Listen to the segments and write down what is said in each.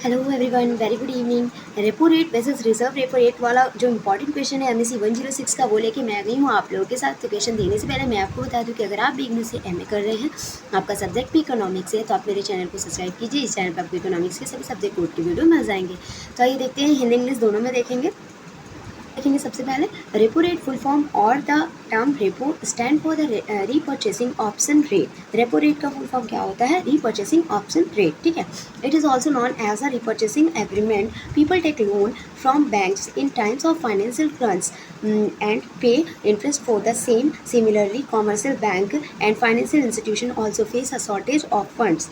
Hello everyone, very good evening. Repo rate versus reserve repo rate वाला जो important question है MSc 106 का, वो लेके मैं आ गई हूँ आप लोगों के साथ। तो क्वेश्चन देने से पहले मैं आपको बता दूं कि अगर आप भी इग्नू से एमए कर रहे हैं, आपका सब्जेक्ट भी इकोनॉमिक्स है, तो आप मेरे चैनल को सब्सक्राइब कीजिए। इस चैनल पर आपको इकोनॉमिक्स के सभी सब्जेक्ट कोड के वीडियो मिल जाएंगे। तो आइए देखते हैं, हिंदी इंग्लिश दोनों में देखेंगे सबसे पहले। रेपो रेट फुल फॉर्म और the term repo stand for the repurchasing option rate. Repo rate का फुल फॉर्म क्या होता है? रीपर्चेसिंग ऑप्शन रेट, ठीक है। It is also known as a repurchasing agreement. People take loan from banks in times of financial crunch and pay interest for the same. Similarly, commercial bank and financial institution also face a shortage of funds.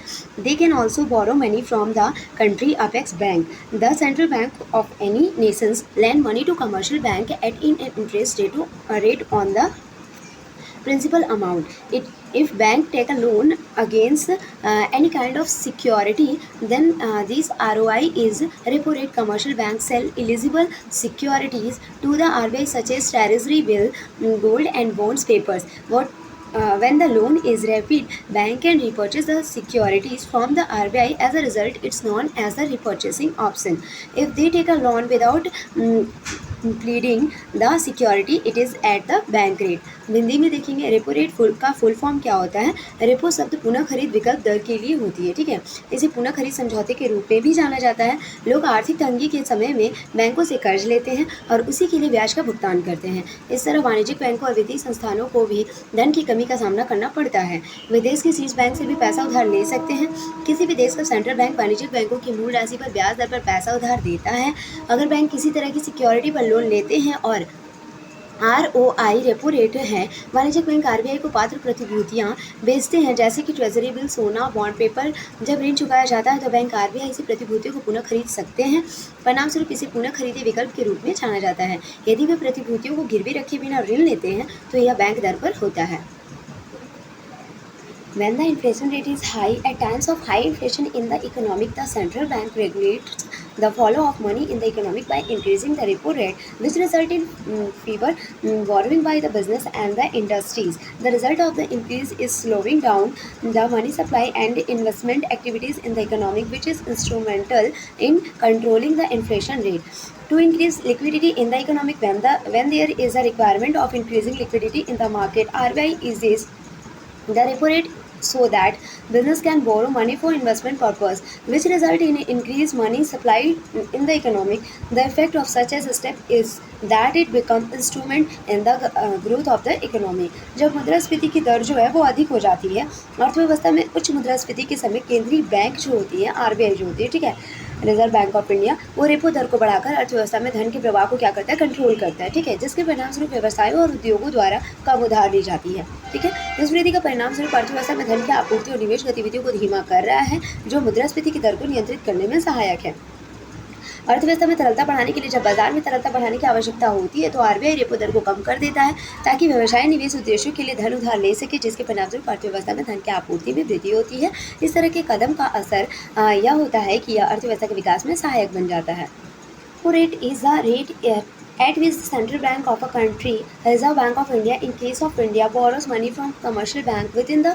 They can also borrow money from the country apex bank. The central bank of any nations lend money to commercial bank at an interest rate on the principal amount. If bank take a loan against any kind of security, then this ROI is repo rate. Commercial banks sell eligible securities to the RBI such as treasury bill, gold and bonds papers. When the loan is repaid, bank can repurchase the securities from the RBI. As a result, it's known as the repurchasing option. If they take a loan without pleading the security, it is at the bank rate. Hindi में देखेंगे, repo rate का full form क्या होता है? Repo शब्द पुनः खरीद विकल्प दर के लिए होती है, ठीक है। इसे पुनः खरीद समझौते के रूप में भी जाना जाता है। लोग आर्थिक तंगी के समय में बैंकों से कर्ज लेते हैं और उसी के लिए ब्याज का भुगतान करते हैं। इस तरह वाणिज्यिक बैंकों और वित्तीय संस्थानों को भी धन की कमी का सामना करना पड़ता है। विदेश के शीर्ष बैंक से भी पैसा उधार ले सकते हैं। किसी भी देश का सेंट्रल बैंक वाणिज्यिक बैंकों की मूल राशि पर ब्याज दर पर पैसा उधार देता है। अगर बैंक किसी तरह की सिक्योरिटी पर लोन लेते हैं और ROI रेपो रेट है, वाणिज्यिक बैंक RBI को पात्र प्रतिभूतियां बेचते हैं, जैसे कि ट्रेजरी बिल, सोना, बॉन्ड पेपर। जब ऋण चुकाया जाता है तो बैंक RBI से प्रतिभूतियों को पुनः खरीद सकते हैं। परिणाम स्वरूप इसे पुनः खरीदे विकल्प के रूप में जाना जाता है। यदि वे प्रतिभूतियों को गिरवी रखे बिना ऋण लेते हैं तो यह बैंक दर पर होता है। When the inflation rate is high, at times of high inflation in the economic, the central bank regulates the flow of money in the economic by increasing the repo rate, which result in fewer borrowing by the business and the industries. The result of the increase is slowing down the money supply and investment activities in the economic, which is instrumental in controlling the inflation rate. To increase liquidity in the economic, when there is a requirement of increasing liquidity in the market, RBI eases the repo rate so that business can borrow money for investment purpose, which result in increased money supply in the economic. The effect of such a step is that it becomes instrument in the growth of the economy. जब मुद्रास्फीति की दर जो है वो अधिक हो जाती है अर्थव्यवस्था में, उच्च मुद्रास्फीति के समय केंद्रीय बैंक जो होती है, RBI जो होती है, ठीक है, रिजर्व बैंक ऑफ इंडिया, वो रेपो दर को बढ़ाकर अर्थव्यवस्था में धन के प्रवाह को क्या करता है? कंट्रोल करता है, ठीक है, जिसके परिणामस्वरूप व्यवसायों और उद्योगों द्वारा कम उधार ली जाती है, ठीक है। इस वृद्धि का परिणामस्वरूप अर्थव्यवस्था में धन की आपूर्ति और निवेश गतिविधियों को धीमा कर रहा है, जो मुद्रास्फीति की दर को नियंत्रित करने में सहायक है। अर्थव्यवस्था में तरलता बढ़ाने के लिए जब बाजार में तरलता बढ़ाने की आवश्यकता होती है तो RBI रेपो दर को कम कर देता है, ताकि व्यवसाय निवेश उद्देश्यों के लिए धन उधार ले सके, जिसके परिणामस्वरूप अर्थव्यवस्था में धन की आपूर्ति में वृद्धि होती है। इस तरह के कदम का असर यह होता है कि यह अर्थव्यवस्था के विकास में सहायक बन जाता है। Rate is the rate at which the central bank of a country, Reserve Bank of India, in case of India, borrows money from commercial bank within the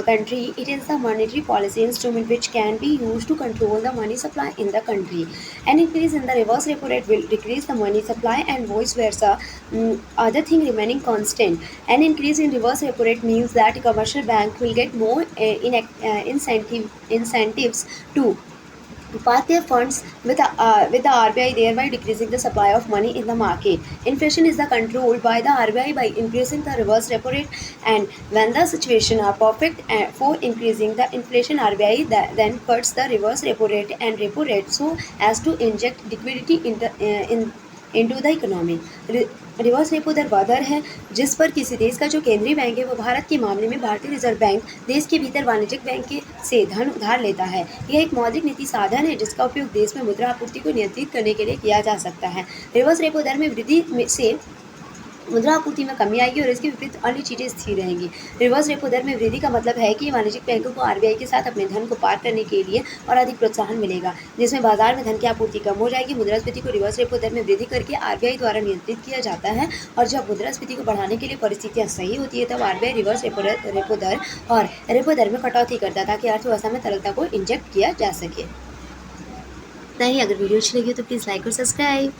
country. It is the monetary policy instrument which can be used to control the money supply in the country. An increase in the reverse repo rate will decrease the money supply and vice versa, other thing remaining constant. An increase in reverse repo rate means that commercial bank will get more incentives to park their funds with the RBI, thereby decreasing the supply of money in the market. Inflation is controlled by the RBI by increasing the reverse repo rate, and when the situation are perfect for increasing the inflation, RBI then cuts the reverse repo rate and repo rate so as to inject liquidity into the economy. Reverse repo दर वह दर है जिस पर किसी देश का जो केंद्रीय बैंक है, वो भारत के मामले में भारतीय रिजर्व बैंक, देश के भीतर वाणिज्यिक बैंक से धन उधार लेता है। यह एक मौद्रिक नीति साधन है जिसका उपयोग देश में मुद्रा आपूर्ति को नियंत्रित करने के लिए किया जा सकता है। रिवर्स रेपो दर में वृद्धि से मुद्रा आपूर्ति में कमी आएगी और इसके विपरीत अन्य चीज़ें स्थिर रहेंगी। रिवर्स रेपो दर में वृद्धि का मतलब है कि वाणिज्यिक बैंकों को RBI के साथ अपने धन को पार करने के लिए और अधिक प्रोत्साहन मिलेगा, जिसमें बाजार में धन की आपूर्ति कम हो जाएगी। मुद्रास्फीति को रिवर्स रेपो दर में वृद्धि करके RBI द्वारा नियंत्रित किया जाता है, और जब मुद्रास्फीति को बढ़ाने के लिए परिस्थितियाँ सही होती है तब RBI रिवर्स रेपो दर और रेपो दर में कटौती करता है, ताकि अर्थव्यवस्था में तरलता को इंजेक्ट किया जा सके। इतना ही। अगर वीडियो अच्छी लगी हो तो प्लीज़ लाइक और सब्सक्राइब।